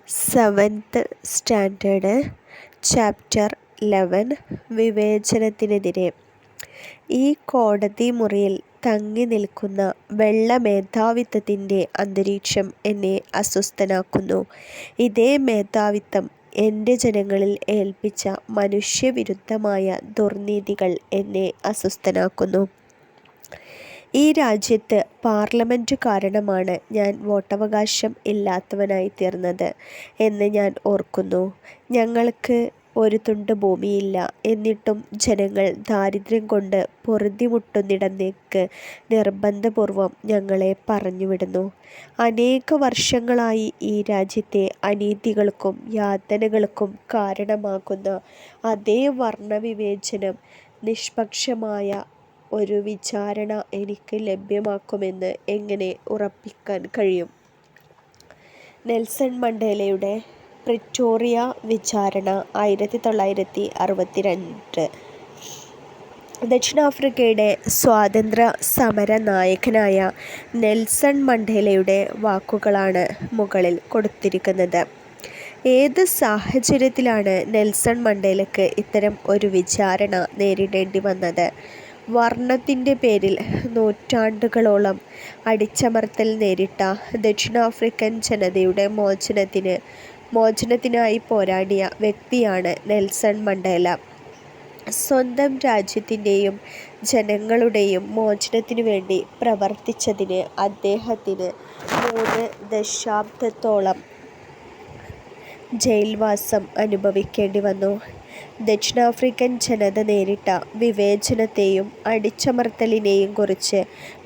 Seventh standard chapter 11 വിവേചനത്തിനെതിരെ. ഈ കോടതി മുറിയിൽ തങ്ങി നിൽക്കുന്ന വെള്ള മേധാവിത്വത്തിൻ്റെ അന്തരീക്ഷം എന്നെ അസ്വസ്ഥനാക്കുന്നു. ഇതേ മേധാവിത്വം എൻ്റെ ജനങ്ങളിൽ ഏൽപ്പിച്ച മനുഷ്യവിരുദ്ധമായ ദുർനീതികൾ എന്നെ അസ്വസ്ഥനാക്കുന്നു. ഈ രാജ്യത്ത് പാർലമെൻറ്റ് കാരണമാണ് ഞാൻ വോട്ടവകാശം ഇല്ലാത്തവനായിത്തീർന്നത് എന്ന് ഞാൻ ഓർക്കുന്നു. ഞങ്ങൾക്ക് ഒരു തുണ്ട് ഭൂമിയില്ല. എന്നിട്ടും ജനങ്ങൾ ദാരിദ്ര്യം കൊണ്ട് പൊറുതിമുട്ടുന്നിടത്തേക്ക് നിർബന്ധപൂർവം ഞങ്ങളെ പറഞ്ഞുവിടുന്നു. അനേക വർഷങ്ങളായി ഈ രാജ്യത്തെ അനീതികൾക്കും യാതനകൾക്കും കാരണമാകുന്ന അതേ വർണ്ണവിവേചനം നിഷ്പക്ഷമായ ഒരു വിചാരണ എനിക്ക് ലഭ്യമാക്കുമെന്ന് എങ്ങനെ ഉറപ്പിക്കാൻ കഴിയും? നെൽസൺ മണ്ടേലയുടെ പ്രിറ്റോറിയ വിചാരണ 1962. ദക്ഷിണാഫ്രിക്കയുടെ സ്വാതന്ത്ര്യ സമര നായകനായ നെൽസൺ മണ്ടേലയുടെ വാക്കുകളാണ് മുകളിൽ കൊടുത്തിരിക്കുന്നത്. ഏത് സാഹചര്യത്തിലാണ് നെൽസൺ മണ്ടേലയ്ക്ക് ഇത്തരം ഒരു വിചാരണ നേരിടേണ്ടി വന്നത്? വർണ്ണത്തിൻ്റെ പേരിൽ നൂറ്റാണ്ടുകളോളം അടിച്ചമർത്തൽ നേരിട്ട ദക്ഷിണാഫ്രിക്കൻ ജനതയുടെ മോചനത്തിനായി പോരാടിയ വ്യക്തിയാണ് നെൽസൺ മണ്ടേല. സ്വന്തം രാജ്യത്തിൻ്റെയും ജനങ്ങളുടെയും മോചനത്തിനു വേണ്ടി പ്രവർത്തിച്ചതിന് അദ്ദേഹത്തിന് 3 ദശാബ്ദത്തോളം ജയിൽവാസം അനുഭവിക്കേണ്ടി വന്നു. ദക്ഷിണാഫ്രിക്കൻ ജനത നേരിട്ട വിവേചനത്തെയും അടിച്ചമർത്തലിനെയും കുറിച്ച്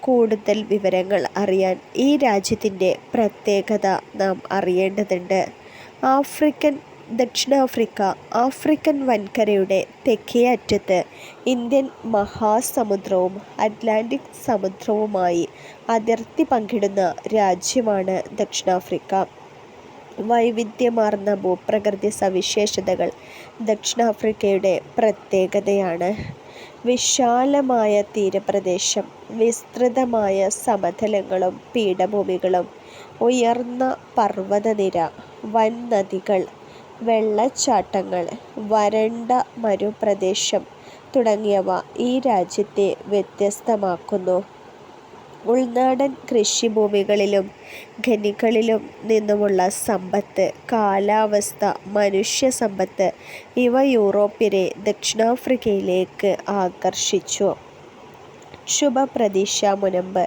കൂടുതൽ വിവരങ്ങൾ അറിയാൻ ഈ രാജ്യത്തിൻ്റെ പ്രത്യേകത നാം അറിയേണ്ടതുണ്ട്. ദക്ഷിണാഫ്രിക്ക ആഫ്രിക്കൻ വൻകരയുടെ തെക്കേ അറ്റത്ത് ഇന്ത്യൻ മഹാസമുദ്രവും അറ്റ്ലാന്റിക് സമുദ്രവുമായി അതിർത്തി പങ്കിടുന്ന രാജ്യമാണ് ദക്ഷിണാഫ്രിക്ക. വൈവിധ്യമാർന്ന ഭൂപ്രകൃതി സവിശേഷതകൾ ദക്ഷിണാഫ്രിക്കയുടെ പ്രത്യേകതയാണ്. വിശാലമായ തീരപ്രദേശം, വിസ്തൃതമായ സമതലങ്ങളും പീഠഭൂമികളും, ഉയർന്ന പർവ്വതനിര, വൻ നദികൾ, വെള്ളച്ചാട്ടങ്ങൾ, വരണ്ട മരുപ്രദേശം തുടങ്ങിയവ ഈ രാജ്യത്തെ വ്യത്യസ്തമാക്കുന്നു. ഉൾനാടൻ കൃഷിഭൂമികളിലും ഖനികളിലും നിന്നുമുള്ള സമ്പത്ത്, കാലാവസ്ഥ, മനുഷ്യസമ്പത്ത് ഇവ യൂറോപ്യരെ ദക്ഷിണാഫ്രിക്കയിലേക്ക് ആകർഷിച്ചു. ശുഭപ്രതീക്ഷാ മുനമ്പ്.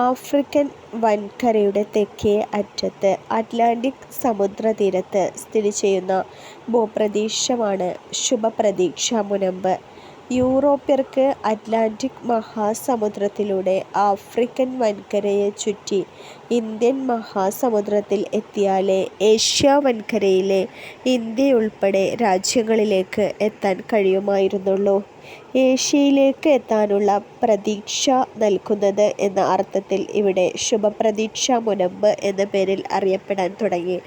ആഫ്രിക്കൻ വൻകരയുടെ തെക്കേ അറ്റത്ത് അറ്റ്ലാന്റിക് സമുദ്രതീരത്ത് സ്ഥിതി ചെയ്യുന്ന ഭൂപ്രദേശമാണ് ശുഭപ്രതീക്ഷാ മുനമ്പ്. യൂറോപ്യർക്ക് അറ്റ്ലാന്റിക് മഹാസമുദ്രത്തിലൂടെ ആഫ്രിക്കൻ വൻകരയെ ചുറ്റി ഇന്ത്യൻ മഹാസമുദ്രത്തിൽ എത്തിയാലേ ഏഷ്യാ വൻകരയിലെ ഇന്ത്യയുൾപ്പെടെ രാജ്യങ്ങളിലേക്ക് എത്താൻ കഴിയുമായിരുന്നുള്ളൂ. ഏഷ്യയിലേക്ക് എത്താനുള്ള പ്രതീക്ഷ നൽകുന്നത് എന്ന അർത്ഥത്തിൽ ഇവിടെ ശുഭപ്രതീക്ഷാ മുനമ്പ് എന്ന പേരിൽ അറിയപ്പെടാൻ തുടങ്ങി.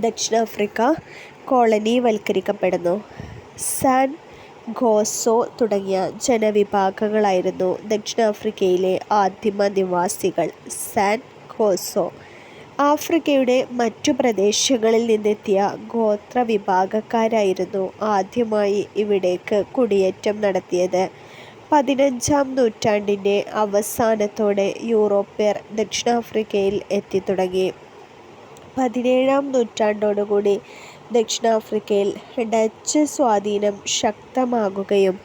ദക്ഷിണാഫ്രിക്ക കോളനിവൽക്കരിക്കപ്പെടുന്നു. സാൻ ഖോസോ തുടങ്ങിയ ജനവിഭാഗങ്ങളായിരുന്നു ദക്ഷിണാഫ്രിക്കയിലെ ആദിമ നിവാസികൾ. സാൻ ഖോസോ ആഫ്രിക്കയുടെ മറ്റു പ്രദേശങ്ങളിൽ നിന്നെത്തിയ ഗോത്രവിഭാഗക്കാരായിരുന്നു ആദ്യമായി ഇവിടേക്ക് കുടിയേറ്റം നടത്തിയത്. 15-ാം നൂറ്റാണ്ടിൻ്റെ അവസാനത്തോടെ യൂറോപ്യർ ദക്ഷിണാഫ്രിക്കയിൽ എത്തിത്തുടങ്ങി. 17-ാം നൂറ്റാണ്ടോടുകൂടി ദക്ഷിണാഫ്രിക്കയിൽ ഡച്ച് സ്വാധീനം ശക്തമാകുകയും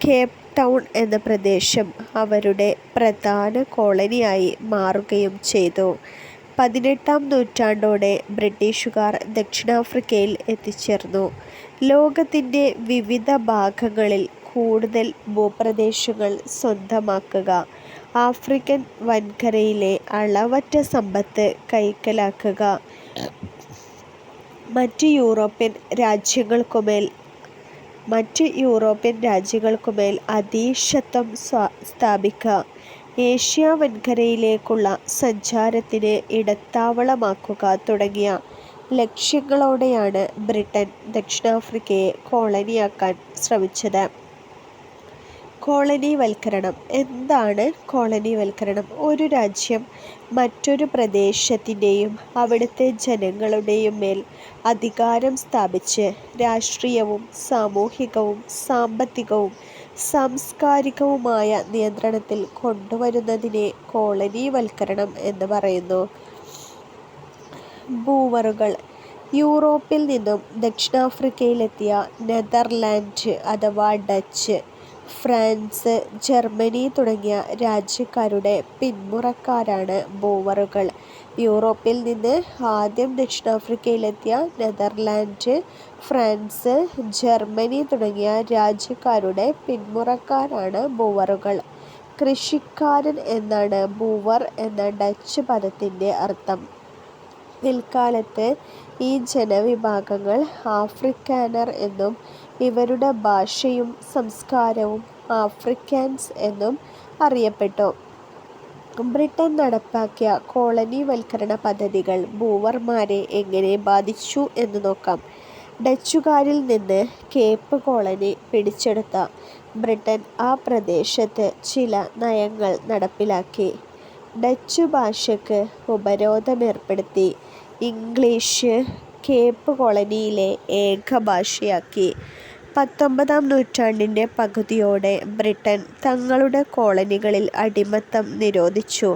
കേപ്പ് ടൗൺ എന്ന പ്രദേശം അവരുടെ പ്രധാന കോളനിയായി മാറുകയും ചെയ്തു. 18-ാം നൂറ്റാണ്ടോടെ ബ്രിട്ടീഷുകാർ ദക്ഷിണാഫ്രിക്കയിൽ എത്തിച്ചേർന്നു. ലോകത്തിൻ്റെ വിവിധ ഭാഗങ്ങളിൽ കൂടുതൽ ഭൂപ്രദേശങ്ങൾ സ്വന്തമാക്കുക, ആഫ്രിക്കൻ വൻകരയിലെ അളവറ്റ സമ്പത്ത് കൈക്കലാക്കുക, മറ്റ് യൂറോപ്യൻ രാജ്യങ്ങൾക്കുമേൽ അധീശത്വം സ്ഥാപിക്കുക, ഏഷ്യാ വൻകരയിലേക്കുള്ള സഞ്ചാരത്തിന് ഇടത്താവളമാക്കുക തുടങ്ങിയ ലക്ഷ്യങ്ങളോടെയാണ് ബ്രിട്ടൻ ദക്ഷിണാഫ്രിക്കയെ കോളനിയാക്കാൻ ശ്രമിച്ചത്. കോളനിവൽക്കരണം. എന്താണ് കോളനിവൽക്കരണം? ഒരു രാജ്യം മറ്റൊരു പ്രദേശത്തിൻ്റെയും അവിടുത്തെ ജനങ്ങളുടെയും മേൽ അധികാരം സ്ഥാപിച്ച് രാഷ്ട്രീയവും സാമൂഹികവും സാമ്പത്തികവും സാംസ്കാരികവുമായ നിയന്ത്രണത്തിൽ കൊണ്ടുവരുന്നതിനെ കോളനിവൽക്കരണം എന്ന് പറയുന്നു. ബൂവറുകൾ. യൂറോപ്പിൽ നിന്നും ദക്ഷിണാഫ്രിക്കയിലെത്തിയ നെതർലാൻഡ് അഥവാ ഡച്ച്, ഫ്രാൻസ്, ജർമ്മനി തുടങ്ങിയ രാജ്യക്കാരുടെ പിന്മുറക്കാരാണ് ബൂവറുകൾ. യൂറോപ്പിൽ നിന്ന് ആദ്യം ദക്ഷിണാഫ്രിക്കയിലെത്തിയ നെതർലാൻഡ്, ഫ്രാൻസ്, ജർമ്മനി തുടങ്ങിയ രാജ്യക്കാരുടെ പിന്മുറക്കാരാണ് ബൂവറുകൾ. കൃഷിക്കാരൻ എന്നാണ് ബൂവർ എന്ന ഡച്ച് പദത്തിൻ്റെ അർത്ഥം. പിൽക്കാലത്ത് ഈ ജനവിഭാഗങ്ങൾ ആഫ്രിക്കാനർ എന്നും ഇവരുടെ ഭാഷയും സംസ്കാരവും ആഫ്രിക്കാൻസ് എന്നും അറിയപ്പെട്ടു. ബ്രിട്ടൻ നടപ്പാക്കിയ കോളനിവൽക്കരണ പദ്ധതികൾ ബൂവർമാരെ എങ്ങനെ ബാധിച്ചു എന്ന് നോക്കാം. ഡച്ചുകാരിൽ നിന്ന് കേപ്പ് കോളനി പിടിച്ചെടുത്ത ബ്രിട്ടൻ ആ പ്രദേശത്ത് ചില നയങ്ങൾ നടപ്പിലാക്കി. ഡച്ചു ഭാഷയ്ക്ക് ഉപരോധമേർപ്പെടുത്തി. ഇംഗ്ലീഷ് കേപ്പ് കോളനിയിലെ ഏക ഭാഷയാക്കി. 19-ാം നൂറ്റാണ്ടിൻ്റെ പകുതിയോടെ ബ്രിട്ടൻ തങ്ങളുടെ കോളനികളിൽ അടിമത്തം നിരോധിച്ചു.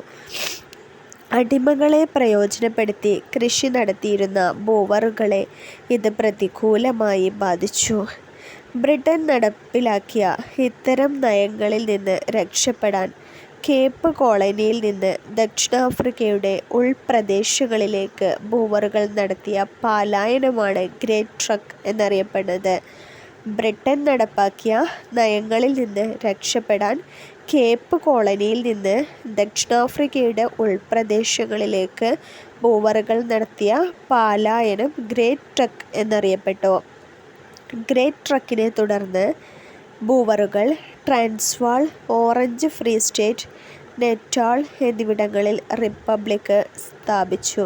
അടിമകളെ പ്രയോജനപ്പെടുത്തി കൃഷി നടത്തിയിരുന്ന ബൂവറുകളെ ഇത് പ്രതികൂലമായി ബാധിച്ചു. ബ്രിട്ടൻ നടപ്പിലാക്കിയ ഇത്തരം നയങ്ങളിൽ നിന്ന് രക്ഷപ്പെടാൻ കേപ്പ് കോളനിയിൽ നിന്ന് ദക്ഷിണാഫ്രിക്കയുടെ ഉൾപ്രദേശങ്ങളിലേക്ക് ബൂവറുകൾ നടത്തിയ പലായനമാണ് ഗ്രേറ്റ് ട്രക്ക് എന്നറിയപ്പെടുന്നത്. ബ്രിട്ടൻ നടപ്പാക്കിയ നയങ്ങളിൽ നിന്ന് രക്ഷപ്പെടാൻ കേപ്പ് കോളനിയിൽ നിന്ന് ദക്ഷിണാഫ്രിക്കയുടെ ഉൾപ്രദേശങ്ങളിലേക്ക് ബൂവറുകൾ നടത്തിയ പലായനം ഗ്രേറ്റ് ട്രക്ക് എന്നറിയപ്പെട്ടു. ഗ്രേറ്റ് ട്രക്കിനെ തുടർന്ന് ബൂവറുകൾ Transvaal, orange free state, Natal എന്നിവിടങ്ങളിൽ റിപ്പബ്ലിക്ക് സ്ഥാപിച്ചു.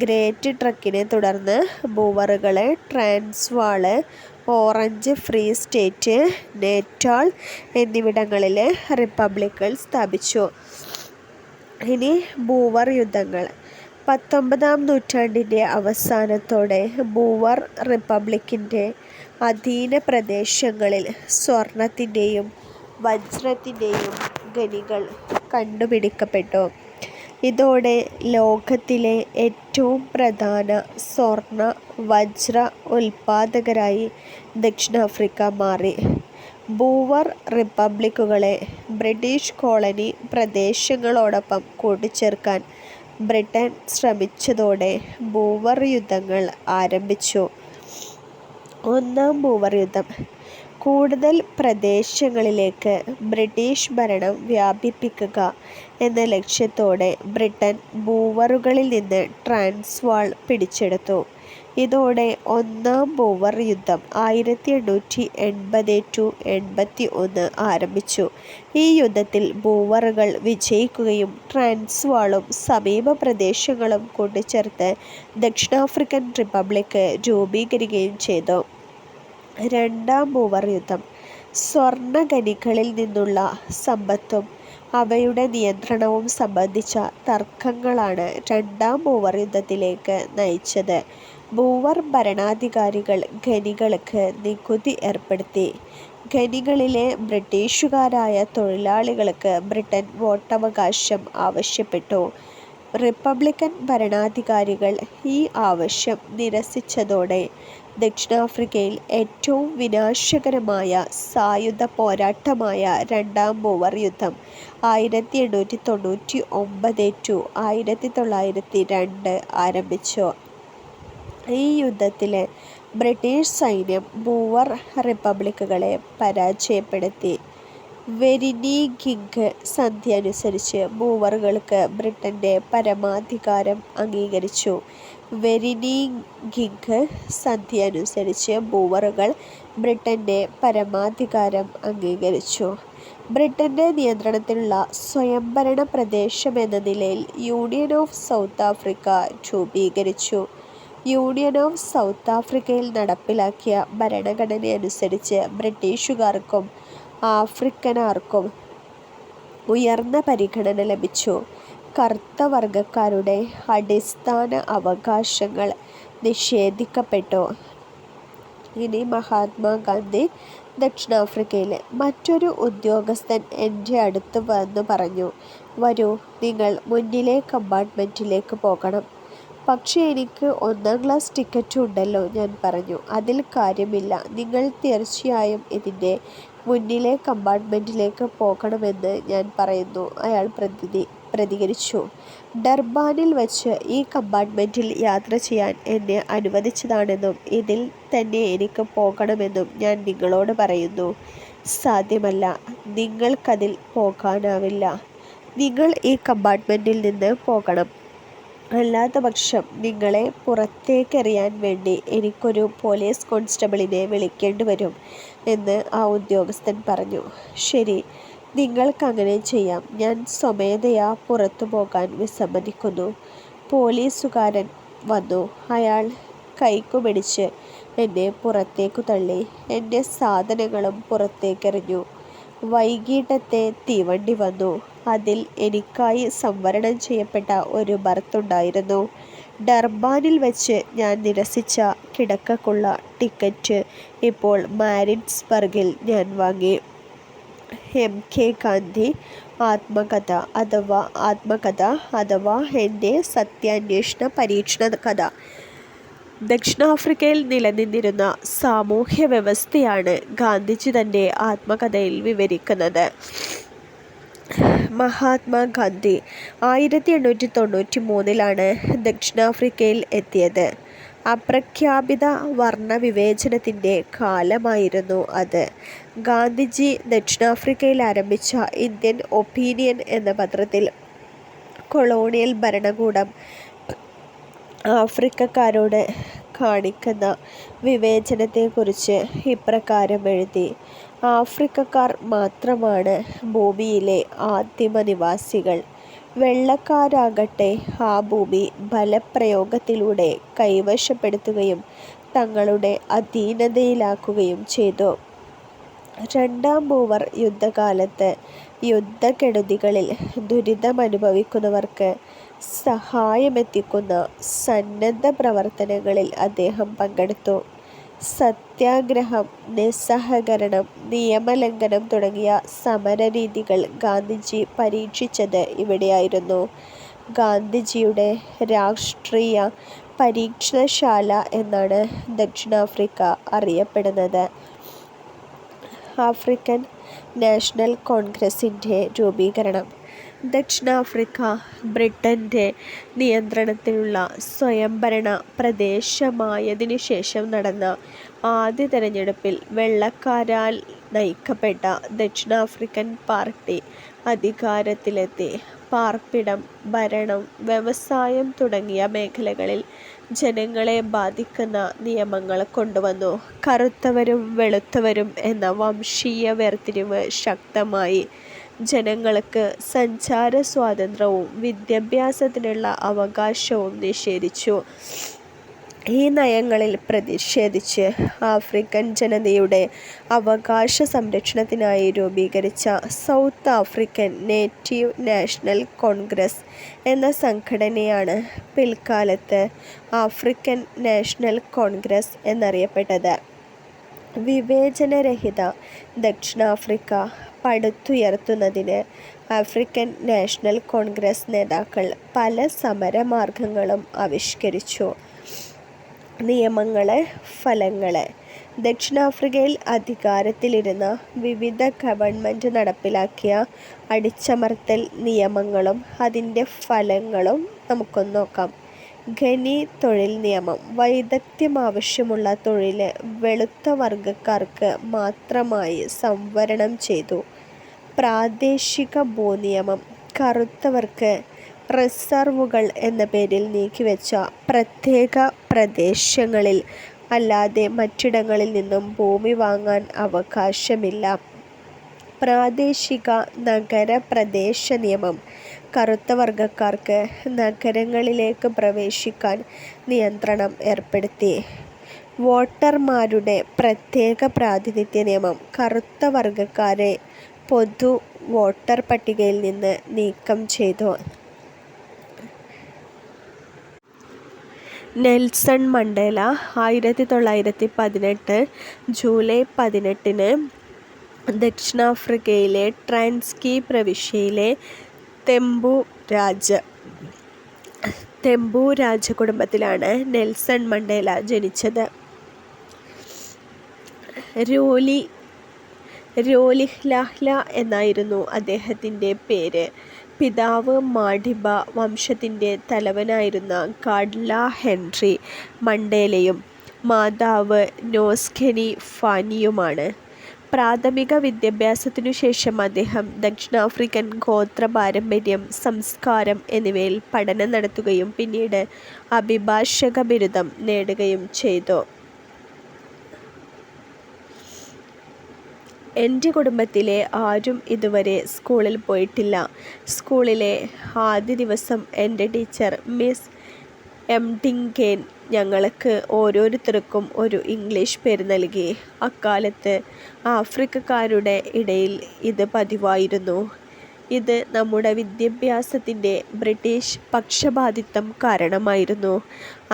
ഗ്രേറ്റ് ട്രക്കിനെ തുടർന്ന് ബൂവറുകൾ Transvaal, orange free state, Natal എന്നിവിടങ്ങളിൽ റിപ്പബ്ലിക്കുകൾ സ്ഥാപിച്ചു. ഇനി ബൂവർ യുദ്ധങ്ങൾ. 19-ാം നൂറ്റാണ്ടിൻ്റെ അവസാനത്തോടെ ബൂവർ റിപ്പബ്ലിക്കിൻ്റെ അധീന പ്രദേശങ്ങളിൽ സ്വർണത്തിൻ്റെയും വജ്രത്തിൻ്റെയും ഖനികൾ കണ്ടുപിടിക്കപ്പെട്ടു. ഇതോടെ ലോകത്തിലെ ഏറ്റവും പ്രധാന സ്വർണ, വജ്ര ഉൽപ്പാദകരായി ദക്ഷിണാഫ്രിക്ക മാറി. ബൂവർ റിപ്പബ്ലിക്കുകളെ ബ്രിട്ടീഷ് കോളനി പ്രദേശങ്ങളോടൊപ്പം കൂട്ടിച്ചേർക്കാൻ ബ്രിട്ടൻ ശ്രമിച്ചതോടെ ബൂവർ യുദ്ധങ്ങൾ ആരംഭിച്ചു. ഒന്നാം ബൂവർ യുദ്ധം. കൂടുതൽ പ്രദേശങ്ങളിലേക്ക് ബ്രിട്ടീഷ് ഭരണം വ്യാപിപ്പിക്കുക എന്ന ലക്ഷ്യത്തോടെ ബ്രിട്ടൻ ബൂവറുകളിൽ നിന്ന് ട്രാൻസ്വാൾ പിടിച്ചെടുത്തു. ഇതോടെ ഒന്നാം ബൂവർ യുദ്ധം 1880-81 ആരംഭിച്ചു. ഈ യുദ്ധത്തിൽ ബൂവറുകൾ വിജയിക്കുകയും ട്രാൻസ്വാളും സമീപ പ്രദേശങ്ങളും കൂട്ടിച്ചേർത്ത് ദക്ഷിണാഫ്രിക്കൻ റിപ്പബ്ലിക്ക് രൂപീകരിക്കുകയും ചെയ്തു. രണ്ടാം ബൂവർ യുദ്ധം. സ്വർണ ഖനികളിൽ നിന്നുള്ള സമ്പത്തും അവയുടെ നിയന്ത്രണവും സംബന്ധിച്ച തർക്കങ്ങളാണ് രണ്ടാം ബൂവർ യുദ്ധത്തിലേക്ക് നയിച്ചത്. ബൂവർ ഭരണാധികാരികൾ ഖനികൾക്ക് നികുതി ഏർപ്പെടുത്തി. ഖനികളിലെ ബ്രിട്ടീഷുകാരായ തൊഴിലാളികൾക്ക് ബ്രിട്ടൻ വോട്ടവകാശം ആവശ്യപ്പെട്ടു. റിപ്പബ്ലിക്കൻ ഭരണാധികാരികൾ ഈ ആവശ്യം നിരസിച്ചതോടെ ദക്ഷിണാഫ്രിക്കയിൽ ഏറ്റവും വിനാശകരമായ സായുധ പോരാട്ടമായ രണ്ടാം ബൂവർ യുദ്ധം 1899-1902 ആരംഭിച്ചു. ഈ യുദ്ധത്തിൽ ബ്രിട്ടീഷ് സൈന്യം ബൂവർ റിപ്പബ്ലിക്കുകളെ പരാജയപ്പെടുത്തി. വെരിനിഗിഗ് സന്ധി അനുസരിച്ച് ബൂവറുകൾക്ക് ബ്രിട്ടൻ്റെ പരമാധികാരം അംഗീകരിച്ചു. വെരിനിഗിഗ് സന്ധി അനുസരിച്ച് ബൂവറുകൾ ബ്രിട്ടൻ്റെ പരമാധികാരം അംഗീകരിച്ചു. ബ്രിട്ടൻ്റെ നിയന്ത്രണത്തിലുള്ള സ്വയംഭരണ പ്രദേശമെന്ന നിലയിൽ യൂണിയൻ ഓഫ് സൗത്ത് ആഫ്രിക്ക രൂപീകരിച്ചു. യൂണിയൻ ഓഫ് സൗത്ത് ആഫ്രിക്കയിൽ നടപ്പിലാക്കിയ ഭരണഘടനയനുസരിച്ച് ബ്രിട്ടീഷുകാർക്കും ആഫ്രിക്കനാർക്കും ഉയർന്ന പരിഗണന ലഭിച്ചു. കറുത്ത വർഗക്കാരുടെ അടിസ്ഥാന അവകാശങ്ങൾ നിഷേധിക്കപ്പെട്ടു. ഇനി മഹാത്മാഗാന്ധി ദക്ഷിണാഫ്രിക്കയിലെ മറ്റൊരു ഉദ്യോഗസ്ഥൻ എൻ്റെ അടുത്ത് വന്നു പറഞ്ഞു, വരൂ, നിങ്ങൾ മുന്നിലെ കമ്പാർട്ട്മെൻറ്റിലേക്ക് പോകണം. പക്ഷേ എനിക്ക് 1-ാം ക്ലാസ് ടിക്കറ്റ് ഉണ്ടല്ലോ. ഞാൻ പറഞ്ഞു, അതിൽ കാര്യമില്ല, നിങ്ങൾ തീർച്ചയായും ഇതിൻ്റെ മുന്നിലെ കമ്പാർട്ട്മെൻറ്റിലേക്ക് പോകണമെന്ന് ഞാൻ പറയുന്നു. അയാൾ പ്രതികരിച്ചു. ഡർബാനിൽ വച്ച് ഈ കമ്പാർട്ട്മെൻറ്റിൽ യാത്ര ചെയ്യാൻ എന്നെ അനുവദിച്ചതാണെന്നും ഇതിൽ തന്നെ എനിക്ക് പോകണമെന്നും ഞാൻ നിങ്ങളോട് പറയുന്നു. സാധ്യമല്ല, നിങ്ങൾക്കതിൽ പോകാനാവില്ല. നിങ്ങൾ ഈ കമ്പാർട്ട്മെൻറ്റിൽ നിന്ന് പോകണം. അല്ലാത്തപക്ഷം നിങ്ങളെ പുറത്തേക്കെറിയാൻ വേണ്ടി എനിക്കൊരു പോലീസ് കോൺസ്റ്റബിളിനെ വിളിക്കേണ്ടി വരും എന്ന് ആ ഉദ്യോഗസ്ഥൻ പറഞ്ഞു. ശരി, നിങ്ങൾക്കങ്ങനെ ചെയ്യാം. ഞാൻ സ്വമേധയാ പുറത്തു പോകാൻ വിസമ്മതിക്കുന്നു. പോലീസുകാരൻ വന്നു. അയാൾ കൈക്കുപിടിച്ച് എന്നെ പുറത്തേക്കു തള്ളി. എൻ്റെ സാധനങ്ങളും പുറത്തേക്കെറിഞ്ഞു. വൈകിട്ടത്തെ തീവണ്ടി വന്നു. അതിൽ എനിക്കായി സംവരണം ചെയ്യപ്പെട്ട ഒരു ബർത്തുണ്ടായിരുന്നു. ഡർബാനിൽ വെച്ച് ഞാൻ നിരസിച്ച കിടക്കക്കുള്ള ടിക്കറ്റ് ഇപ്പോൾ മാരിറ്റ്സ്ബർഗിൽ ഞാൻ വാങ്ങി. MK ഗാന്ധി ആത്മകഥ അഥവാ എൻ്റെ സത്യാന്വേഷണ പരീക്ഷണ കഥ. ദക്ഷിണാഫ്രിക്കയിൽ നിലനിന്നിരുന്ന സാമൂഹ്യ വ്യവസ്ഥയാണ് ഗാന്ധിജി തൻ്റെ ആത്മകഥയിൽ വിവരിക്കുന്നത്. മഹാത്മാഗാന്ധി 1893 ദക്ഷിണാഫ്രിക്കയിൽ എത്തിയത്. അപ്രഖ്യാപിത വർണ്ണവിവേചനത്തിൻ്റെ കാലമായിരുന്നു അത്. ഗാന്ധിജി ദക്ഷിണാഫ്രിക്കയിൽ ആരംഭിച്ച ഇന്ത്യൻ ഒപ്പീനിയൻ എന്ന പത്രത്തിൽ കൊളോണിയൽ ഭരണകൂടം ആഫ്രിക്കക്കാരോട് കാണിക്കുന്ന വിവേചനത്തെക്കുറിച്ച് ഇപ്രകാരം എഴുതി: ആഫ്രിക്കക്കാർ മാത്രമാണ് ഭൂമിയിലെ ആദിമ നിവാസികൾ. വെള്ളക്കാരാകട്ടെ ആ ഭൂമി ബലപ്രയോഗത്തിലൂടെ കൈവശപ്പെടുത്തുകയും തങ്ങളുടെ അധീനതയിലാക്കുകയും ചെയ്തു. 2-ാം ബൂവർ യുദ്ധകാലത്ത് യുദ്ധക്കെടുതികളിൽ ദുരിതമനുഭവിക്കുന്നവർക്ക് സഹായമെത്തിക്കുന്ന സന്നദ്ധ പ്രവർത്തനങ്ങളിൽ അദ്ദേഹം പങ്കെടുത്തു. സത്യാഗ്രഹം, നിസ്സഹകരണം, നിയമലംഘനം തുടങ്ങിയ സമരരീതികൾ ഗാന്ധിജി പരീക്ഷിച്ചത് ഇവിടെയായിരുന്നു. ഗാന്ധിജിയുടെ രാഷ്ട്രീയ പരീക്ഷണശാല എന്നാണ് ദക്ഷിണാഫ്രിക്ക അറിയപ്പെടുന്നത്. ആഫ്രിക്കൻ നാഷണൽ കോൺഗ്രസിൻ്റെ രൂപീകരണം. ദക്ഷിണാഫ്രിക്ക ബ്രിട്ടൻ്റെ നിയന്ത്രണത്തിലുള്ള സ്വയംഭരണ പ്രദേശമായതിനു ശേഷം നടന്ന ആദ്യ തെരഞ്ഞെടുപ്പിൽ വെള്ളക്കാരാൽ നയിക്കപ്പെട്ട ദക്ഷിണാഫ്രിക്കൻ പാർട്ടി അധികാരത്തിലെത്തി. പാർപ്പിടം, ഭരണം, വ്യവസായം തുടങ്ങിയ മേഖലകളിൽ ജനങ്ങളെ ബാധിക്കുന്ന നിയമങ്ങൾ കൊണ്ടുവന്നു. കറുത്തവരും വെളുത്തവരും എന്ന വംശീയ വേർതിരിവ് ശക്തമായി. ജനങ്ങൾക്ക് സഞ്ചാര സ്വാതന്ത്ര്യവും വിദ്യാഭ്യാസത്തിനുള്ള അവകാശവും നിഷേധിച്ചു. ഈ നയങ്ങളിൽ പ്രതിഷേധിച്ച് ആഫ്രിക്കൻ ജനതയുടെ അവകാശ സംരക്ഷണത്തിനായി രൂപീകരിച്ച south African native national Congress എന്ന സംഘടനയാണ് പിൽക്കാലത്ത് ആഫ്രിക്കൻ നാഷണൽ കോൺഗ്രസ് എന്നറിയപ്പെട്ടത്. വിവേചനരഹിത ദക്ഷിണാഫ്രിക്ക പടുത്തുയർത്തുന്നതിന് ആഫ്രിക്കൻ നാഷണൽ കോൺഗ്രസ് നേതാക്കൾ പല സമരമാർഗങ്ങളും ആവിഷ്കരിച്ചു. നിയമങ്ങൾ, ഫലങ്ങൾ. ദക്ഷിണാഫ്രിക്കയിൽ അധികാരത്തിലിരുന്ന വിവിധ ഗവൺമെൻറ് നടപ്പിലാക്കിയ അടിച്ചമർത്തൽ നിയമങ്ങളും അതിൻ്റെ ഫലങ്ങളും നമുക്കൊന്ന് നോക്കാം. ഖനി തൊഴിൽ നിയമം. വൈദഗ്ധ്യം ആവശ്യമുള്ള തൊഴിൽ വെളുത്ത വർഗക്കാർക്ക് മാത്രമായി സംവരണം ചെയ്തു. പ്രാദേശിക ഭൂനിയമം. കറുത്തവർക്ക് റിസർവുകൾ എന്ന പേരിൽ നീക്കിവെച്ച പ്രത്യേക പ്രദേശങ്ങളിൽ അല്ലാതെ മറ്റിടങ്ങളിൽ നിന്നും ഭൂമി വാങ്ങാൻ അവകാശമില്ല. പ്രാദേശിക നഗര പ്രദേശ നിയമം. കറുത്ത വർഗക്കാർക്ക് നഗരങ്ങളിലേക്ക് പ്രവേശിക്കാൻ നിയന്ത്രണം ഏർപ്പെടുത്തി. വോട്ടർമാരുടെ പ്രത്യേക പ്രാതിനിധ്യ നിയമം കറുത്ത വർഗക്കാരെ പൊതു വോട്ടർ പട്ടികയിൽ നിന്ന് നീക്കം ചെയ്തു. നെൽസൺ മണ്ടേല 1918 ജൂലൈ 18 ദക്ഷിണാഫ്രിക്കയിലെ ട്രാൻസ്കീ പ്രവിശ്യയിലെ തെമ്പു രാജകുടുംബത്തിലാണ് നെൽസൺ മണ്ടേല ജനിച്ചത്. രോലിഹ്ലാഹ്ല എന്നായിരുന്നു അദ്ദേഹത്തിൻ്റെ പേര്. പിതാവ് മാഡിബ വംശത്തിൻ്റെ തലവനായിരുന്ന ഗാഡ്ല ഹെൻറി മണ്ടേലയും മാതാവ് നോസ്കെനി ഫാനിയുമാണ്. പ്രാഥമിക വിദ്യാഭ്യാസത്തിനു ശേഷം അദ്ദേഹം ദക്ഷിണാഫ്രിക്കൻ ഗോത്ര പാരമ്പര്യം, സംസ്കാരം എന്നിവയിൽ പഠനം നടത്തുകയും പിന്നീട് അഭിഭാഷക ബിരുദം നേടുകയും ചെയ്തു. എൻ്റെ കുടുംബത്തിലെ ആരും ഇതുവരെ സ്കൂളിൽ പോയിട്ടില്ല. സ്കൂളിലെ ആദ്യ ദിവസം എൻ്റെ ടീച്ചർ മിസ് എംഡിംഗേൻ ഞങ്ങൾക്ക് ഓരോരുത്തർക്കും ഒരു ഇംഗ്ലീഷ് പേര് നൽകി. അക്കാലത്ത് ആഫ്രിക്കക്കാരുടെ ഇടയിൽ ഇത് പതിവായിരുന്നു. ഇത് നമ്മുടെ വിദ്യാഭ്യാസത്തിൻ്റെ ബ്രിട്ടീഷ് പക്ഷപാതിത്വം കാരണമായിരുന്നു.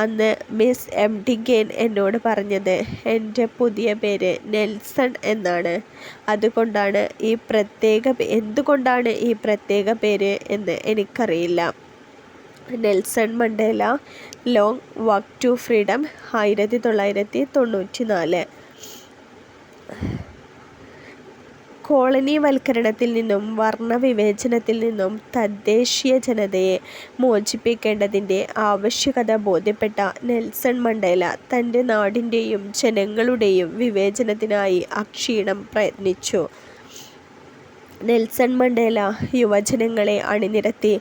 അന്ന് മിസ് എംഡിംഗേൻ എന്നോട് പറഞ്ഞത് എൻ്റെ പുതിയ പേര് നെൽസൺ എന്നാണ്. എന്തുകൊണ്ടാണ് ഈ പ്രത്യേക പേര് എന്ന് എനിക്കറിയില്ല. Nelson Mandela long walk to freedom 1994. കോളനിവൽക്കരണത്തിൽ നിന്നും വർണ്ണവിവേചനത്തിൽ നിന്നും തദ്ദേശീയ ജനതയെ മോചിപ്പിക്കേണ്ടതിൻ്റെ ആവശ്യകത ബോധ്യപ്പെട്ട നെൽസൺ മണ്ടേല തൻ്റെ നാടിൻ്റെയും ജനങ്ങളുടെയും വിവേചനത്തിനായി അക്ഷീണം പ്രയത്നിച്ചു. നെൽസൺ മണ്ടേല യുവജനങ്ങളെ അണിനിരത്തി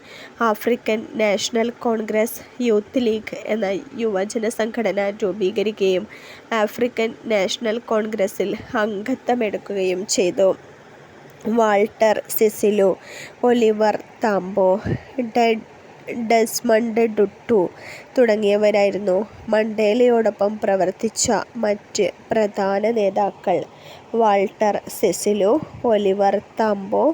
African national Congress youth league എന്ന യുവജന സംഘടന രൂപീകരിക്കുകയും ആഫ്രിക്കൻ നാഷണൽ കോൺഗ്രസിൽ അംഗത്വമെടുക്കുകയും ചെയ്തു. വാൾട്ടർ സിസിലു, ഒലിവർ താംബോ, ഡെസ്മണ്ട് ടുട്ടു തുടങ്ങിയവരായിരുന്നു മണ്ടേലയോടൊപ്പം പ്രവർത്തിച്ച മറ്റ് പ്രധാന നേതാക്കൾ. വാൾട്ടർ സിസിലു, ഒലിവർ താംബോ,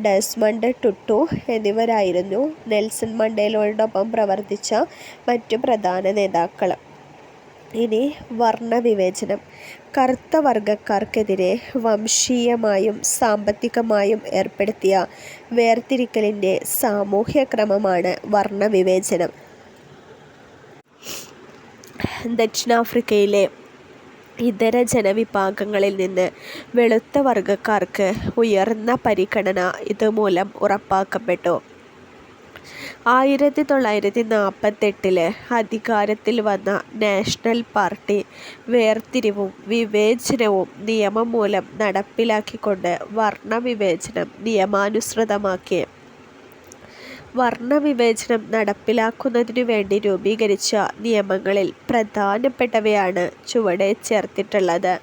ഡെസ്മണ്ട് ടുട്ടു എന്നിവരായിരുന്നു നെൽസൺ മണ്ടേലയോടൊപ്പം പ്രവർത്തിച്ച മറ്റു പ്രധാന നേതാക്കൾ. ഇനി വർണ്ണവിവേചനം. കറുത്ത വർഗക്കാർക്കെതിരെ വംശീയമായും സാമ്പത്തികമായും ഏർപ്പെടുത്തിയ വേർതിരിക്കലിൻ്റെ സാമൂഹ്യക്രമമാണ് വർണ്ണവിവേചനം. ദക്ഷിണാഫ്രിക്കയിലെ ഇതര ജനവിഭാഗങ്ങളിൽ നിന്ന് വെളുത്ത വർഗക്കാർക്ക് ഉയർന്ന പരിഗണന ഇതുമൂലം ഉറപ്പാക്കപ്പെട്ടു. 1948 അധികാരത്തിൽ വന്ന നാഷണൽ പാർട്ടി വേർതിരിവും വിവേചനവും നിയമം മൂലം നടപ്പിലാക്കിക്കൊണ്ട് വർണ്ണവിവേചനം നിയമാനുസൃതമാക്കി. വർണ്ണവിവേചനം നടപ്പിലാക്കുന്നതിനു വേണ്ടി രൂപീകരിച്ച നിയമങ്ങളിൽ പ്രധാനപ്പെട്ടവയാണ് ചുവടെ ചേർത്തിട്ടുള്ളത്.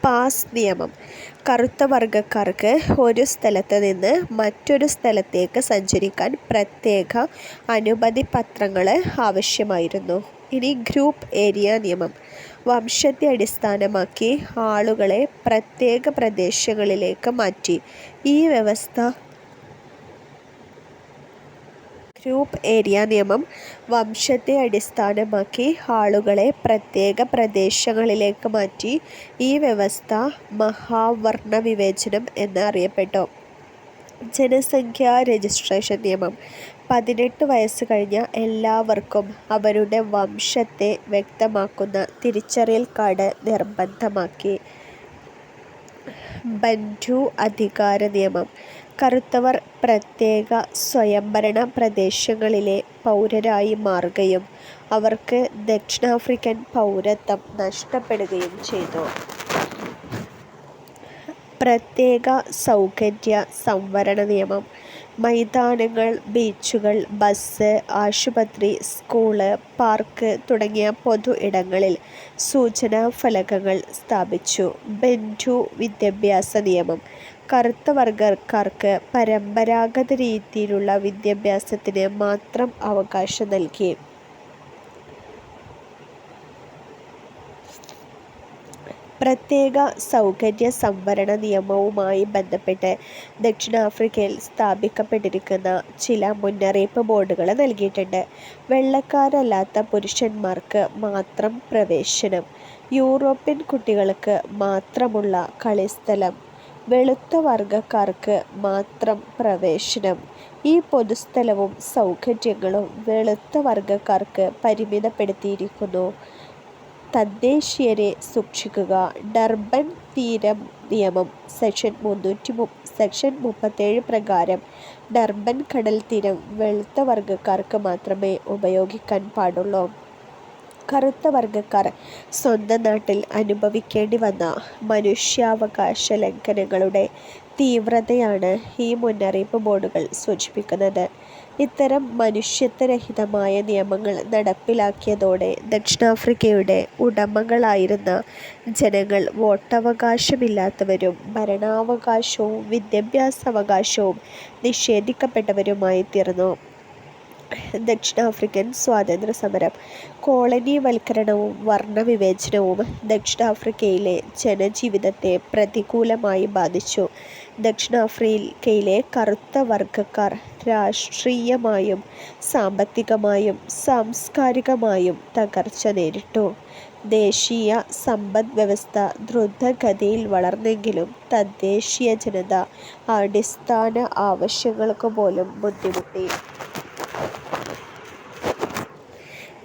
പാസ് നിയമം. കറുത്ത വർഗക്കാർക്ക് ഒരു സ്ഥലത്ത് നിന്ന് മറ്റൊരു സ്ഥലത്തേക്ക് സഞ്ചരിക്കാൻ പ്രത്യേക അനുമതി പത്രങ്ങൾ ആവശ്യമായിരുന്നു. ഇനി ഗ്രൂപ്പ് ഏരിയ നിയമം. വംശത്തെ അടിസ്ഥാനമാക്കി ആളുകളെ പ്രത്യേക പ്രദേശങ്ങളിലേക്ക് മാറ്റി. ഈ വ്യവസ്ഥ ഗ്രൂപ്പ് ഏരിയ നിയമം വംശത്തെ അടിസ്ഥാനമാക്കി ആളുകളെ പ്രത്യേക പ്രദേശങ്ങളിലേക്ക് മാറ്റി. ഈ വ്യവസ്ഥ മഹാവർണ്ണവിവേചനം എന്ന് അറിയപ്പെട്ടു. ജനസംഖ്യാ രജിസ്ട്രേഷൻ നിയമം. 18 വയസ്സ് കഴിഞ്ഞ എല്ലാവർക്കും അവരുടെ വംശത്തെ വ്യക്തമാക്കുന്ന തിരിച്ചറിയൽ കാർഡ് നിർബന്ധമാക്കി. ബൻറ്റു അധികാര നിയമം. കറുത്തവർ പ്രത്യേക സ്വയംഭരണ പ്രദേശങ്ങളിലെ പൗരരായി മാറുകയും അവർക്ക് ദക്ഷിണാഫ്രിക്കൻ പൗരത്വം നഷ്ടപ്പെടുകയും ചെയ്തു. പ്രത്യേക സൗകര്യ സംവരണ നിയമം. മൈതാനങ്ങൾ, ബീച്ചുകൾ, ബസ്, ആശുപത്രി, സ്കൂള്, പാർക്ക് തുടങ്ങിയ പൊതു ഇടങ്ങളിൽ സൂചനാ ഫലകങ്ങൾ സ്ഥാപിച്ചു. ബെൻറ്റു വിദ്യാഭ്യാസ നിയമം. കറുത്ത വർഗക്കാർക്ക് പരമ്പരാഗത രീതിയിലുള്ള വിദ്യാഭ്യാസത്തിന് മാത്രം അവകാശം നൽകി. പ്രത്യേക സൗകര്യ സംവരണ നിയമവുമായി ബന്ധപ്പെട്ട് ദക്ഷിണാഫ്രിക്കയിൽ സ്ഥാപിക്കപ്പെട്ടിരിക്കുന്ന ചില മുന്നറിയിപ്പ് ബോർഡുകൾ നൽകിയിട്ടുണ്ട്. വെള്ളക്കാരല്ലാത്ത പുരുഷന്മാർക്ക് മാത്രം പ്രവേശനം. യൂറോപ്യൻ കുട്ടികൾക്ക് മാത്രമുള്ള കളിസ്ഥലം. വെളുത്ത വർഗക്കാർക്ക് മാത്രം പ്രവേശനം. ഈ പൊതുസ്ഥലവും സൗകര്യങ്ങളും വെളുത്ത വർഗക്കാർക്ക് പരിമിതപ്പെടുത്തിയിരിക്കുന്നു. തദ്ദേശീയരെ സൂക്ഷിക്കുക. ഡർബൻ തീരം നിയമം സെക്ഷൻ 37 പ്രകാരം ഡർബൻ കടൽ തീരം വെളുത്ത വർഗക്കാർക്ക് മാത്രമേ ഉപയോഗിക്കാൻ പാടുള്ളൂ. കറുത്ത വർഗക്കാർ സ്വന്തം നാട്ടിൽ അനുഭവിക്കേണ്ടി വന്ന മനുഷ്യാവകാശ ലംഘനങ്ങളുടെ തീവ്രതയാണ് ഈ മുന്നറിയിപ്പ് ബോർഡുകൾ സൂചിപ്പിക്കുന്നത്. ഇത്തരം മനുഷ്യത്വരഹിതമായ നിയമങ്ങൾ നടപ്പിലാക്കിയതോടെ ദക്ഷിണാഫ്രിക്കയുടെ ഉടമകളായിരുന്ന ജനങ്ങൾ വോട്ടവകാശമില്ലാത്തവരും ഭരണാവകാശവും വിദ്യാഭ്യാസാവകാശവും നിഷേധിക്കപ്പെട്ടവരുമായി തീർന്നു. ദക്ഷിണാഫ്രിക്കൻ സ്വാതന്ത്ര്യ സമരം. കോളനിവൽക്കരണവും വർണ്ണവിവേചനവും ദക്ഷിണാഫ്രിക്കയിലെ ജനജീവിതത്തെ പ്രതികൂലമായി ബാധിച്ചു. ദക്ഷിണാഫ്രിക്കയിലെ കറുത്ത വർഗക്കാർ രാഷ്ട്രീയമായും സാമ്പത്തികമായും സാംസ്കാരികമായും തകർച്ച നേരിട്ടു. ദേശീയ സമ്പദ് വ്യവസ്ഥ ദ്രുതഗതിയിൽ വളർന്നെങ്കിലും തദ്ദേശീയ ജനത അടിസ്ഥാന ആവശ്യങ്ങൾക്ക് പോലും ബുദ്ധിമുട്ടി.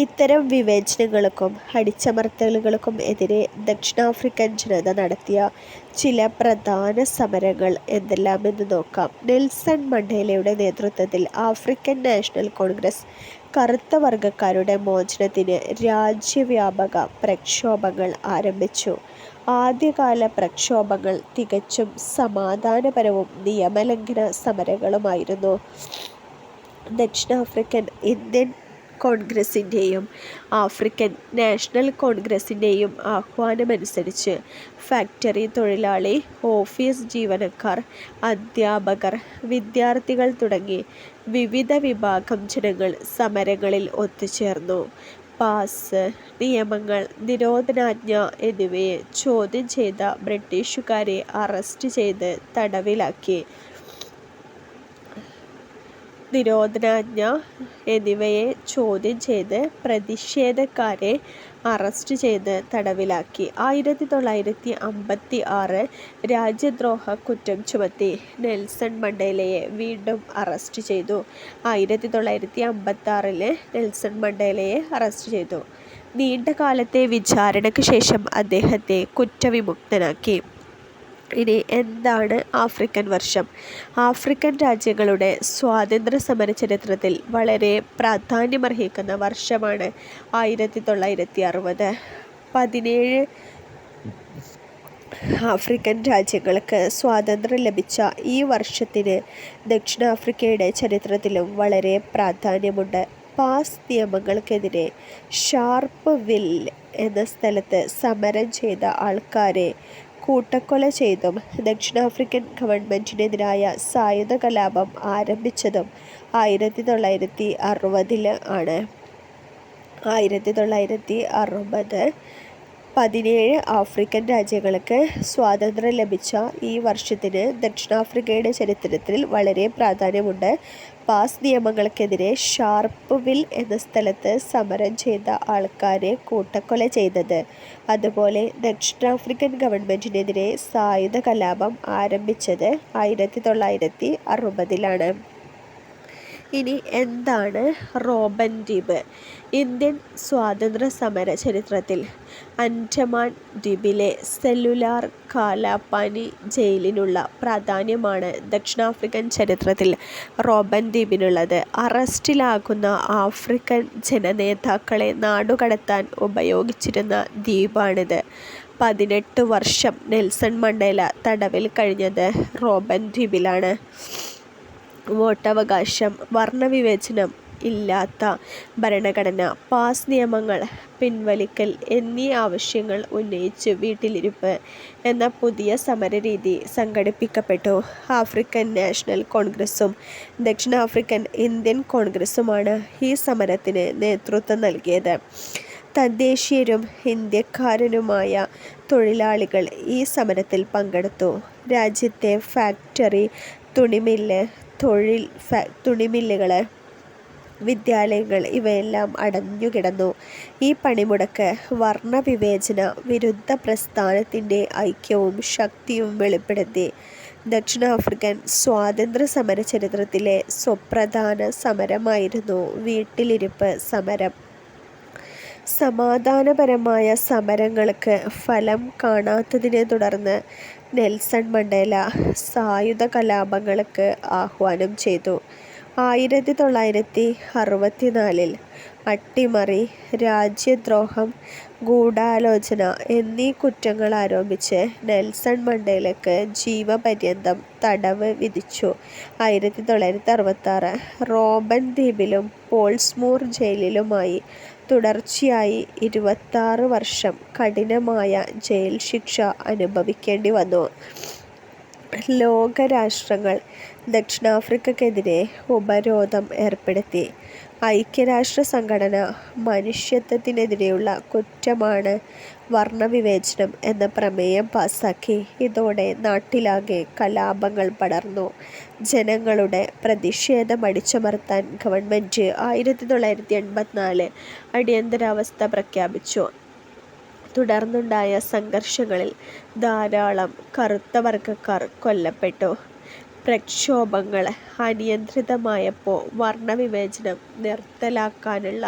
ഇത്തരം വിവേചനങ്ങൾക്കും അടിച്ചമർത്തലുകൾക്കും എതിരെ ദക്ഷിണാഫ്രിക്കൻ ജനത നടത്തിയ ചില പ്രധാന സമരങ്ങൾ എന്തെല്ലാമെന്ന് നോക്കാം. നെൽസൺ മണ്ടേലയുടെ നേതൃത്വത്തിൽ ആഫ്രിക്കൻ നാഷണൽ കോൺഗ്രസ് കറുത്ത വർഗക്കാരുടെ മോചനത്തിന് രാജ്യവ്യാപക പ്രക്ഷോഭങ്ങൾ ആരംഭിച്ചു. ആദ്യകാല പ്രക്ഷോഭങ്ങൾ തികച്ചും സമാധാനപരവും നിയമലംഘന സമരങ്ങളുമായിരുന്നു. ദക്ഷിണാഫ്രിക്കൻ ഇന്ത്യൻ കോൺഗ്രസിൻ്റെയും ആഫ്രിക്കൻ നാഷണൽ കോൺഗ്രസിൻ്റെയും ആഹ്വാനമനുസരിച്ച് ഫാക്ടറി തൊഴിലാളി, ഓഫീസ് ജീവനക്കാർ, അധ്യാപകർ, വിദ്യാർത്ഥികൾ തുടങ്ങി വിവിധ വിഭാഗം ജനങ്ങൾ സമരങ്ങളിൽ ഒത്തുചേർന്നു. പാസ്, നിയമങ്ങൾ, നിരോധനാജ്ഞ എന്നിവയെ ചോദ്യം ചെയ്ത ബ്രിട്ടീഷുകാരെ അറസ്റ്റ് ചെയ്ത് തടവിലാക്കി. നിരോധനാജ്ഞ എന്നിവയെ ചോദ്യം ചെയ്ത് പ്രതിഷേധക്കാരെ അറസ്റ്റ് ചെയ്ത് തടവിലാക്കി. 1956 രാജ്യദ്രോഹ കുറ്റം ചുമത്തി നെൽസൺ മണ്ടേലയെ വീണ്ടും അറസ്റ്റ് ചെയ്തു. 1956 നെൽസൺ മണ്ടേലയെ അറസ്റ്റ് ചെയ്തു. നീണ്ടകാലത്തെ വിചാരണയ്ക്ക് ശേഷം അദ്ദേഹത്തെ കുറ്റവിമുക്തനാക്കി. ഇനി എന്താണ് ആഫ്രിക്കൻ വർഷം? ആഫ്രിക്കൻ രാജ്യങ്ങളുടെ സ്വാതന്ത്ര്യ സമര ചരിത്രത്തിൽ വളരെ പ്രാധാന്യമർഹിക്കുന്ന വർഷമാണ് 1960. 17 ആഫ്രിക്കൻ രാജ്യങ്ങൾക്ക് സ്വാതന്ത്ര്യം ലഭിച്ച ഈ വർഷത്തിന് ദക്ഷിണാഫ്രിക്കയുടെ ചരിത്രത്തിലും വളരെ പ്രാധാന്യമുണ്ട്. പാസ് നിയമങ്ങൾക്കെതിരെ ഷാർപ്പ്വിൽ എന്ന സ്ഥലത്ത് സമരം ചെയ്ത ആൾക്കാരെ കൂട്ടക്കൊല ചെയ്തും ദക്ഷിണാഫ്രിക്കൻ ഗവൺമെൻറ്റിനെതിരായ സായുധ കലാപം ആരംഭിച്ചതും 1960 ആണ്. 1960 17 ആഫ്രിക്കൻ രാജ്യങ്ങൾക്ക് സ്വാതന്ത്ര്യം ലഭിച്ച ഈ വർഷത്തിന് ദക്ഷിണാഫ്രിക്കയുടെ ചരിത്രത്തിൽ വളരെ പ്രാധാന്യമുണ്ട്. പാസ് നിയമങ്ങൾക്കെതിരെ ഷാർപ്പ്വിൽ എന്ന സ്ഥലത്ത് സമരം ചെയ്ത ആൾക്കാരെ കൂട്ടക്കൊല ചെയ്തത്, അതുപോലെ ദക്ഷിണാഫ്രിക്കൻ ഗവൺമെൻറ്റിനെതിരെ സായുധ കലാപം ആരംഭിച്ചത് 1960 ഇനി എന്താണ് റോബൻ ദ്വീപ്? ഇന്ത്യൻ സ്വാതന്ത്ര്യ സമര ചരിത്രത്തിൽ അൻഡമാൻ ദ്വീപിലെ സെല്ലുലാർ കാലാപാനി ജയിലിനുള്ള പ്രാധാന്യമാണ് ദക്ഷിണാഫ്രിക്കൻ ചരിത്രത്തിൽ റോബൻ ദ്വീപിനുള്ളത്. അറസ്റ്റിലാകുന്ന ആഫ്രിക്കൻ ജനനേതാക്കളെ നാടുകടത്താൻ ഉപയോഗിച്ചിരുന്ന ദ്വീപാണിത്. 18 വർഷം നെൽസൺ മണ്ടേല തടവിൽ കഴിഞ്ഞത് റോബൻ ദ്വീപിലാണ്. വോട്ടവകാശം, വർണ്ണവിവേചനം ഇല്ലാത്ത ഭരണഘടന, പാസ് നിയമങ്ങൾ പിൻവലിക്കൽ എന്നീ ആവശ്യങ്ങൾ ഉന്നയിച്ച് വീട്ടിലിരിപ്പ് എന്ന പുതിയ സമരരീതി സംഘടിപ്പിക്കപ്പെട്ടു. ആഫ്രിക്കൻ നാഷണൽ കോൺഗ്രസും ദക്ഷിണാഫ്രിക്കൻ ഇന്ത്യൻ കോൺഗ്രസുമാണ് ഈ സമരത്തിന് നേതൃത്വം നൽകിയത്. തദ്ദേശീയരും ഇന്ത്യക്കാരനുമായ തൊഴിലാളികൾ ഈ സമരത്തിൽ പങ്കെടുത്തു. രാജ്യത്തെ ഫാക്ടറി, തുണിമില്ലുകൾ, വിദ്യാലയങ്ങൾ ഇവയെല്ലാം അടഞ്ഞുകിടന്നു. ഈ പണിമുടക്ക് വർണ്ണവിവേചന വിരുദ്ധ പ്രസ്ഥാനത്തിൻ്റെ ഐക്യവും ശക്തിയും വെളിപ്പെടുത്തി. ദക്ഷിണാഫ്രിക്കൻ സ്വാതന്ത്ര്യ സമര ചരിത്രത്തിലെ സുപ്രധാന സമരമായിരുന്നു വീട്ടിലിരിപ്പ് സമരം. സമാധാനപരമായ സമരങ്ങൾക്ക് ഫലം കാണാത്തതിനെ തുടർന്ന് നെൽസൺ മണ്ടേല സായുധ കലാപങ്ങൾക്ക് ആഹ്വാനം ചെയ്തു. 1964 അട്ടിമറി, രാജ്യദ്രോഹം, ഗൂഢാലോചന എന്നീ കുറ്റങ്ങൾ ആരോപിച്ച് നെൽസൺ മണ്ടേലയ്ക്ക് ജീവപര്യന്തം തടവ് വിധിച്ചു. 1966 റോബൻ ദ്വീപിലും പോൾസ്മൂർ ജയിലിലുമായി തുടർച്ചയായി 26 വർഷം കഠിനമായ ജയിൽ ശിക്ഷ അനുഭവിക്കേണ്ടി വന്നു. ലോകരാഷ്ട്രങ്ങൾ ദക്ഷിണാഫ്രിക്കയ്ക്കെതിരെ ഉപരോധം ഏർപ്പെടുത്തി. ഐക്യരാഷ്ട്ര സംഘടന മനുഷ്യത്വത്തിനെതിരെയുള്ള കുറ്റമാണ് വർണ്ണവിവേചനം എന്ന പ്രമേയം പാസാക്കി. ഇതോടെ നാട്ടിലാകെ കലാപങ്ങൾ പടർന്നു. ജനങ്ങളുടെ പ്രതിഷേധം അടിച്ചമർത്താൻ ഗവൺമെൻറ് 1984 അടിയന്തരാവസ്ഥ പ്രഖ്യാപിച്ചു. തുടർന്നുണ്ടായ സംഘർഷങ്ങളിൽ ധാരാളം കറുത്ത വർഗക്കാർ കൊല്ലപ്പെട്ടു. പ്രക്ഷോഭങ്ങൾ അനിയന്ത്രിതമായപ്പോൾ വർണ്ണവിവേചനം നിർത്തലാക്കാനുള്ള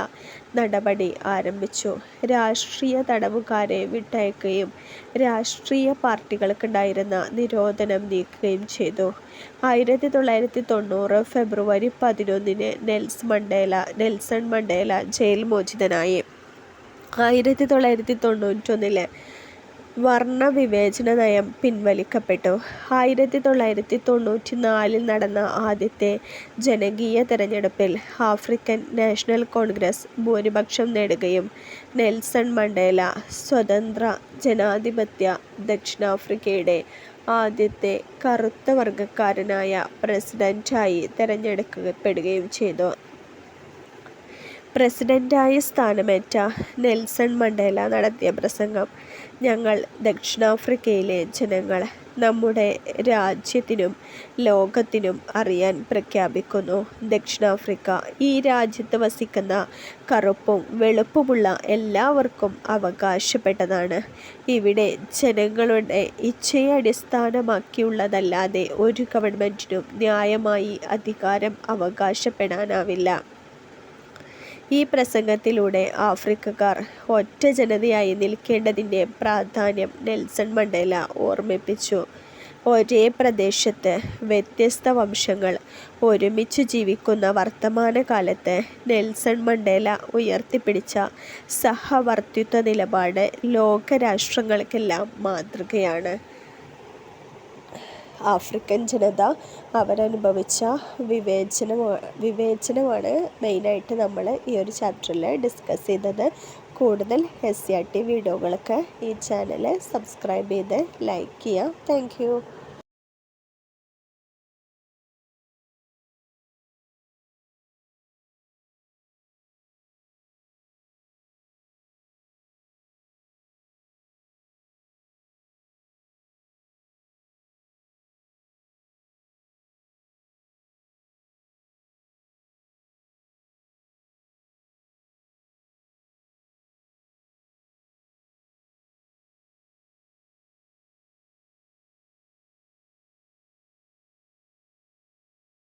നടപടി ആരംഭിച്ചു. രാഷ്ട്രീയ തടവുകാരെ വിട്ടയക്കുകയും രാഷ്ട്രീയ പാർട്ടികൾക്കുണ്ടായിരുന്ന നിരോധനം നീക്കുകയും ചെയ്തു. 1990 ഫെബ്രുവരി 11 നെൽസൺ മണ്ടേല ജയിൽ മോചിതനായി. 1991 വർണ്ണവിവേചന നയം പിൻവലിക്കപ്പെട്ടു. 1994 നടന്ന ആദ്യത്തെ ജനകീയ തെരഞ്ഞെടുപ്പിൽ ആഫ്രിക്കൻ നാഷണൽ കോൺഗ്രസ് ഭൂരിപക്ഷം നേടുകയും നെൽസൺ മണ്ടേല സ്വതന്ത്ര ജനാധിപത്യ ദക്ഷിണാഫ്രിക്കയുടെ ആദ്യത്തെ കറുത്ത വർഗക്കാരനായ പ്രസിഡന്റായി തെരഞ്ഞെടുക്കപ്പെടുകയും ചെയ്തു. പ്രസിഡന്റായി സ്ഥാനമേറ്റ നെൽസൺ മണ്ടേല നടത്തിയ പ്രസംഗം, ഞങ്ങൾ ദക്ഷിണാഫ്രിക്കയിലെ ജനങ്ങൾ നമ്മുടെ രാജ്യത്തിനും ലോകത്തിനും അറിയാൻ പ്രഖ്യാപിക്കുന്നു. ദക്ഷിണാഫ്രിക്ക ഈ രാജ്യത്ത് വസിക്കുന്ന കറുപ്പും വെളുപ്പുമുള്ള എല്ലാവർക്കും അവകാശപ്പെട്ടതാണ്. ഇവിടെ ജനങ്ങളുടെ ഇച്ഛയെ അടിസ്ഥാനമാക്കിയുള്ളതല്ലാതെ ഒരു ഗവൺമെൻറ്റിനും ന്യായമായി അധികാരം അവകാശപ്പെടാനാവില്ല. ഈ പ്രസംഗത്തിലൂടെ ആഫ്രിക്കക്കാർ ഒറ്റ ജനതയായി നിൽക്കേണ്ടതിൻ്റെ പ്രാധാന്യം നെൽസൺ മണ്ടേല ഓർമ്മിപ്പിച്ചു. ഒരേ പ്രദേശത്ത് വ്യത്യസ്ത വംശങ്ങൾ ഒരുമിച്ച് ജീവിക്കുന്ന വർത്തമാനകാലത്ത് നെൽസൺ മണ്ടേല ഉയർത്തിപ്പിടിച്ച സഹവർത്തിത്വ നിലപാട് ലോകരാഷ്ട്രങ്ങൾക്കെല്ലാം മാതൃകയാണ്. ആഫ്രിക്കൻ ജനത അവരനുഭവിച്ച വിവേചനമാണ് മെയിനായിട്ട് നമ്മൾ ഈ ഒരു ചാപ്റ്ററിൽ ഡിസ്കസ് ചെയ്തത്. കൂടുതൽ SCERT വീഡിയോകൾക്ക് ഈ ചാനൽ സബ്സ്ക്രൈബ് ചെയ്ത് ലൈക്ക് ചെയ്യുക. Thank you.